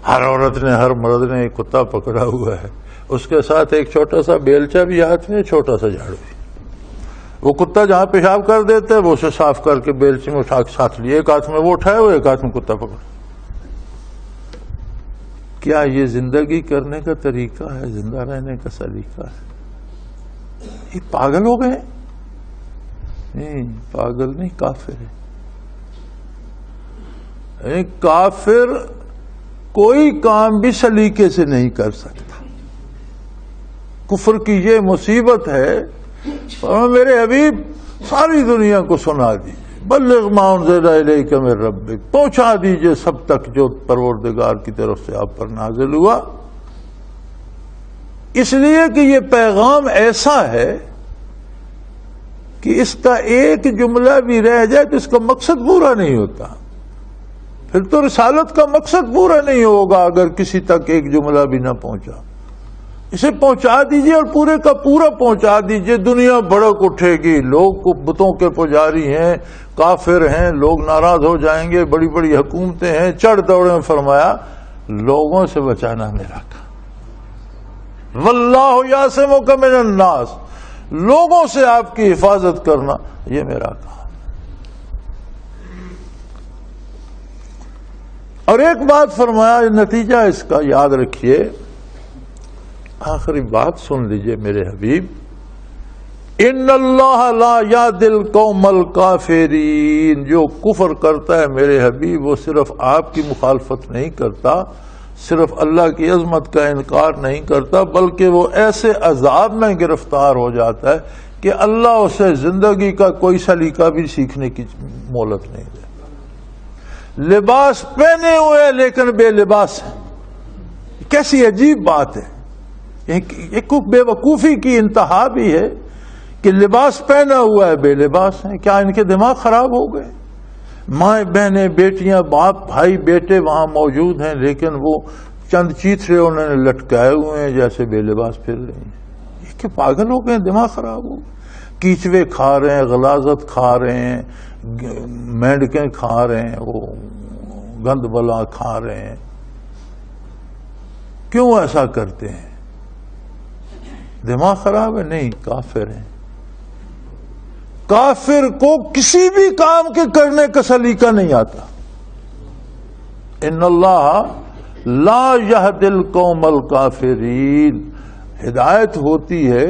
ہر عورت نے ہر مرد نے ایک کتا پکڑا ہوا ہے، اس کے ساتھ ایک چھوٹا سا بیلچا بھی ہاتھ میں، چھوٹا سا جھاڑو بھی. وہ کتا جہاں پیشاب کر دیتا ہے وہ اسے صاف کر کے بیلچے میں اٹھا کے ساتھ لیے، ایک ہاتھ میں وہ اٹھائے ہوئے، ایک ہاتھ میں کتا پکڑا. کیا یہ زندگی کرنے کا طریقہ ہے؟ زندہ رہنے کا سلیقہ ہے؟ یہ پاگل ہو گئے؟ نہیں، پاگل نہیں، کافر ہے. کافر کوئی کام بھی سلیقے سے نہیں کر سکتا. کفر کی یہ مصیبت ہے. اور میرے حبیب ساری دنیا کو سنا دیجیے، بلغ ما انزل الیک من ربک، پہنچا دیجیے سب تک جو پروردگار کی طرف سے آپ پر نازل ہوا. اس لیے کہ یہ پیغام ایسا ہے کہ اس کا ایک جملہ بھی رہ جائے تو اس کا مقصد پورا نہیں ہوتا. پھر تو رسالت کا مقصد پورا نہیں ہوگا اگر کسی تک ایک جملہ بھی نہ پہنچا. اسے پہنچا دیجئے اور پورے کا پورا پہنچا دیجئے. دنیا بھڑک اٹھے گی، لوگ بتوں کے پجاری ہیں، کافر ہیں، لوگ ناراض ہو جائیں گے، بڑی بڑی حکومتیں ہیں، چڑھ دوڑے میں. فرمایا لوگوں سے بچانا میرا کام. واللہ یعصمک من الناس، لوگوں سے آپ کی حفاظت کرنا یہ میرا کام. اور ایک بات فرمایا، نتیجہ اس کا یاد رکھیے، آخری بات سن لیجئے میرے حبیب. ان اللہ لا یہدی القوم الکافرین، جو کفر کرتا ہے میرے حبیب وہ صرف آپ کی مخالفت نہیں کرتا، صرف اللہ کی عظمت کا انکار نہیں کرتا، بلکہ وہ ایسے عذاب میں گرفتار ہو جاتا ہے کہ اللہ اسے زندگی کا کوئی سلیقہ بھی سیکھنے کی مہلت نہیں دے۔ لباس پہنے ہوئے لیکن بے لباس ہے، کیسی عجیب بات ہے، ایک بے وقوفی کی انتہا بھی ہے کہ لباس پہنا ہوا ہے بے لباس ہیں۔ کیا ان کے دماغ خراب ہو گئے؟ مائیں بہنیں بیٹیاں باپ بھائی بیٹے وہاں موجود ہیں لیکن وہ چند چیتھڑے انہوں نے لٹکائے ہوئے ہیں جیسے بے لباس پھر رہے ہیں۔ یہ کہ پاگل ہو گئے، دماغ خراب ہو گئے، کیچوے کھا رہے ہیں، غلاظت کھا رہے ہیں، مینڈکیں کھا رہے ہیں، وہ گند بلا کھا رہے ہیں۔ کیوں ایسا کرتے ہیں؟ دماغ خراب ہے؟ نہیں، کافر ہیں۔ کافر کو کسی بھی کام کے کرنے کا سلیقہ نہیں آتا۔ ان اللہ لا یہدی القوم الکافرین، ہدایت ہوتی ہے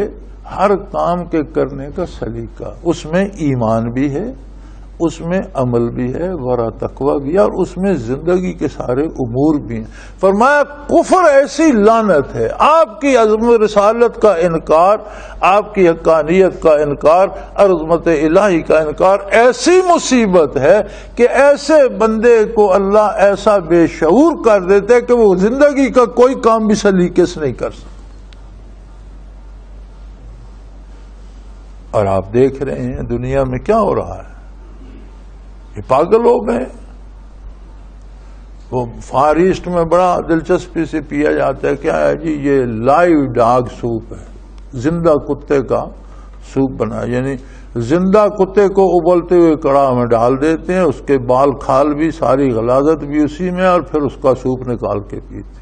ہر کام کے کرنے کا سلیقہ، اس میں ایمان بھی ہے، اس میں عمل بھی ہے، ورع تقوی بھی ہے، اور اس میں زندگی کے سارے امور بھی ہیں۔ فرمایا کفر ایسی لعنت ہے، آپ کی عظم رسالت کا انکار، آپ کی حقانیت کا انکار، عظمت الہی کا انکار ایسی مصیبت ہے کہ ایسے بندے کو اللہ ایسا بے شعور کر دیتے کہ وہ زندگی کا کوئی کام بھی سلیقے سے نہیں کر سکتا۔ اور آپ دیکھ رہے ہیں دنیا میں کیا ہو رہا ہے، یہ پاگل ہو گئے۔ وہ فار ایسٹ میں بڑا دلچسپی سے پیا جاتا ہے، کیا ہے جی، یہ لائیو ڈاگ سوپ ہے، زندہ کتے کا سوپ بنا، یعنی زندہ کتے کو ابلتے ہوئے کڑاہ میں ڈال دیتے ہیں، اس کے بال کھال بھی، ساری غلاظت بھی اسی میں، اور پھر اس کا سوپ نکال کے پیتے ہیں۔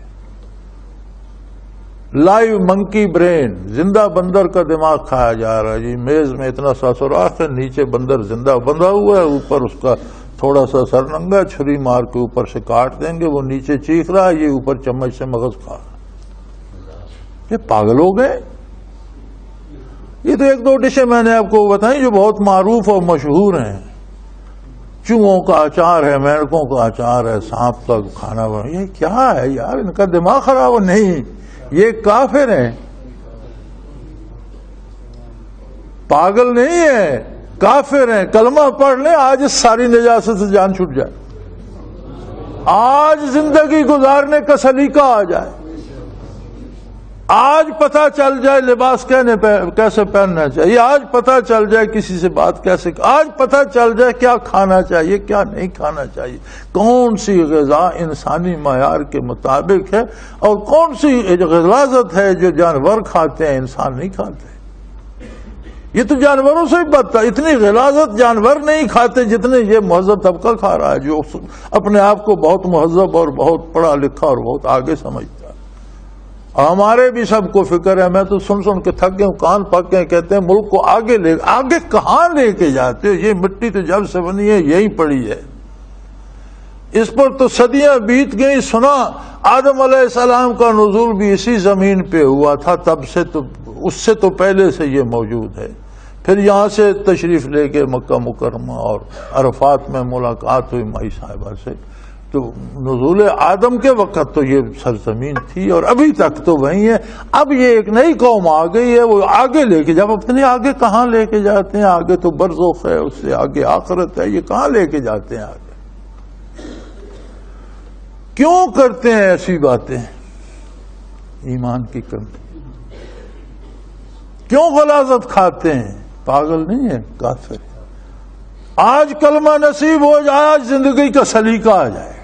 لائیو منکی برین، زندہ بندر کا دماغ کھایا جا رہا ہے جی، میز میں اتنا سا سوراخ ہے، نیچے بندر زندہ بندھا ہوا ہے، اوپر اس کا تھوڑا سا سر ننگا، چھری مار کے اوپر سے کاٹ دیں گے، وہ نیچے چیخ رہا ہے، یہ اوپر چمچ سے مغز کھا رہا ہے۔ یہ پاگل ہو گئے۔ یہ تو ایک دو ڈشیں میں نے آپ کو بتائیں جو بہت معروف اور مشہور ہیں، چوہوں کا اچار ہے، مینڈکوں کا اچار ہے، سانپ کا کھانا بنا، یہ کیا ہے یار، ان کا دماغ خراب ہو؟ نہیں، یہ کافر ہیں، پاگل نہیں ہے، کافر ہیں۔ کلمہ پڑھ لیں، آج اس ساری نجاست سے جان چھوٹ جائے، آج زندگی گزارنے کا سلیقہ آ جائے، آج پتہ چل جائے لباس کیسے پہننا چاہیے، آج پتہ چل جائے کسی سے بات کیسے، آج پتہ چل جائے کیا کھانا چاہیے کیا نہیں کھانا چاہیے، کون سی غذا انسانی معیار کے مطابق ہے، اور کون سی غلاظت ہے جو جانور کھاتے ہیں انسان نہیں کھاتے۔ یہ تو جانوروں سے ہی بدتر، اتنی غلاظت جانور نہیں کھاتے جتنے یہ مہذب طبقہ کھا رہا ہے، جو اپنے آپ کو بہت مہذب اور بہت پڑھا لکھا اور بہت آگے سمجھتا ہے۔ ہمارے بھی سب کو فکر ہے، میں تو سن کے تھک گیا ہوں، کان پک گئے، کہتے ہیں ملک کو آگے کہاں لے کے جاتے ہو، یہ مٹی تو جب سے بنی ہے یہی پڑی ہے، اس پر تو صدیاں بیت گئی۔ سنا آدم علیہ السلام کا نزول بھی اسی زمین پہ ہوا تھا، تب سے تو اس سے تو پہلے سے یہ موجود ہے۔ پھر یہاں سے تشریف لے کے مکہ مکرمہ اور عرفات میں ملاقات ہوئی مائی صاحبہ سے، تو نزول آدم کے وقت تو یہ سرزمین تھی اور ابھی تک تو وہی ہے۔ اب یہ ایک نئی قوم آ گئی ہے، وہ آگے لے کے، جب اپنے آگے کہاں لے کے جاتے ہیں، آگے تو برزخ ہے، اس سے آگے آخرت ہے، یہ کہاں لے کے جاتے ہیں آگے؟ کیوں کرتے ہیں ایسی باتیں؟ ایمان کی کمی۔ کیوں غلاظت کھاتے ہیں؟ پاگل نہیں ہے، کافر ہے۔ آج کلمہ نصیب ہو جائے، آج زندگی کا سلیقہ آ جائے گا۔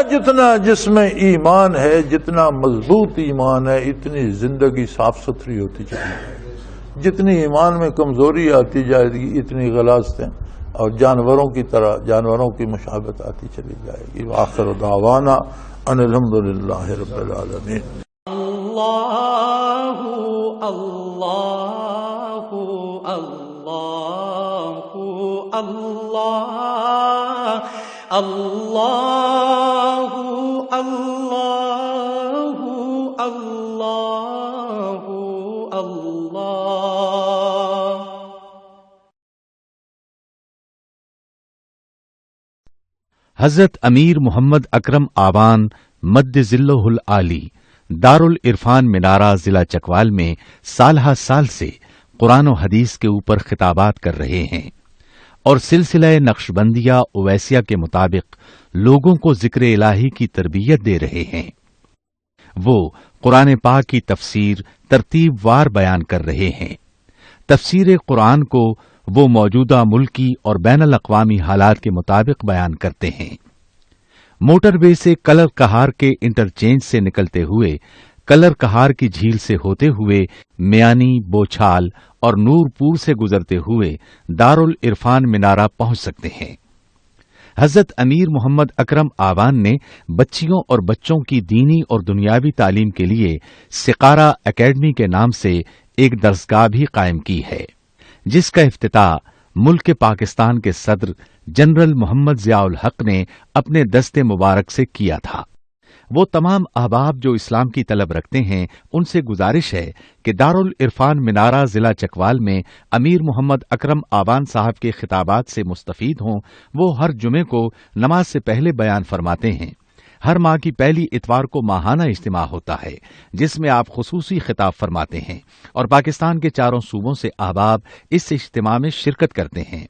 جتنا جس میں ایمان ہے، جتنا مضبوط ایمان ہے، اتنی زندگی صاف ستھری ہوتی چلی جائے گی۔ جتنی ایمان میں کمزوری آتی جائے گی، اتنی غلاظتیں اور جانوروں کی طرح جانوروں کی مشابہت آتی چلی جائے گی۔ وآخر دعوانا ان الحمدللہ رب العالمین۔ اللہ اللہ اللہ اللہ اللہ اللہ اللہ اللہ حضرت امیر محمد اکرم آوان مد ذلہ العالی دارالعرفان منارہ ضلع چکوال میں سالہ سال سے قرآن و حدیث کے اوپر خطابات کر رہے ہیں اور سلسلہ نقشبندیہ اویسیہ کے مطابق لوگوں کو ذکر الہی کی تربیت دے رہے ہیں۔ وہ قرآن پاک کی تفسیر ترتیب وار بیان کر رہے ہیں۔ تفسیر قرآن کو وہ موجودہ ملکی اور بین الاقوامی حالات کے مطابق بیان کرتے ہیں۔ موٹر وے سے کلر کہار کے انٹرچینج سے نکلتے ہوئے کلر کہار کی جھیل سے ہوتے ہوئے میانی، بوچھال اور نور پور سے گزرتے ہوئے دارالعرفان منارہ پہنچ سکتے ہیں۔ حضرت امیر محمد اکرم آوان نے بچیوں اور بچوں کی دینی اور دنیاوی تعلیم کے لیے سقارہ اکیڈمی کے نام سے ایک درسگاہ بھی قائم کی ہے، جس کا افتتاح ملک پاکستان کے صدر جنرل محمد ضیاء الحق نے اپنے دست مبارک سے کیا تھا۔ وہ تمام احباب جو اسلام کی طلب رکھتے ہیں ان سے گزارش ہے کہ دارالعرفان منارہ ضلع چکوال میں امیر محمد اکرم آوان صاحب کے خطابات سے مستفید ہوں۔ وہ ہر جمعے کو نماز سے پہلے بیان فرماتے ہیں۔ ہر ماہ کی پہلی اتوار کو ماہانہ اجتماع ہوتا ہے جس میں آپ خصوصی خطاب فرماتے ہیں اور پاکستان کے چاروں صوبوں سے احباب اس اجتماع میں شرکت کرتے ہیں۔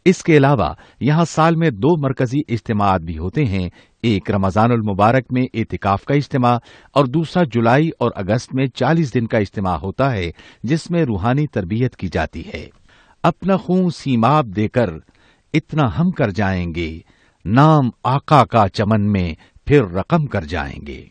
اس کے علاوہ یہاں سال میں 2 مرکزی اجتماعات بھی ہوتے ہیں، ایک رمضان المبارک میں اعتکاف کا اجتماع اور دوسرا جولائی اور اگست میں 40 دن کا اجتماع ہوتا ہے جس میں روحانی تربیت کی جاتی ہے۔ اپنا خون سیماب دے کر اتنا ہم کر جائیں گے، نام آقا کا چمن میں پھر رقم کر جائیں گے۔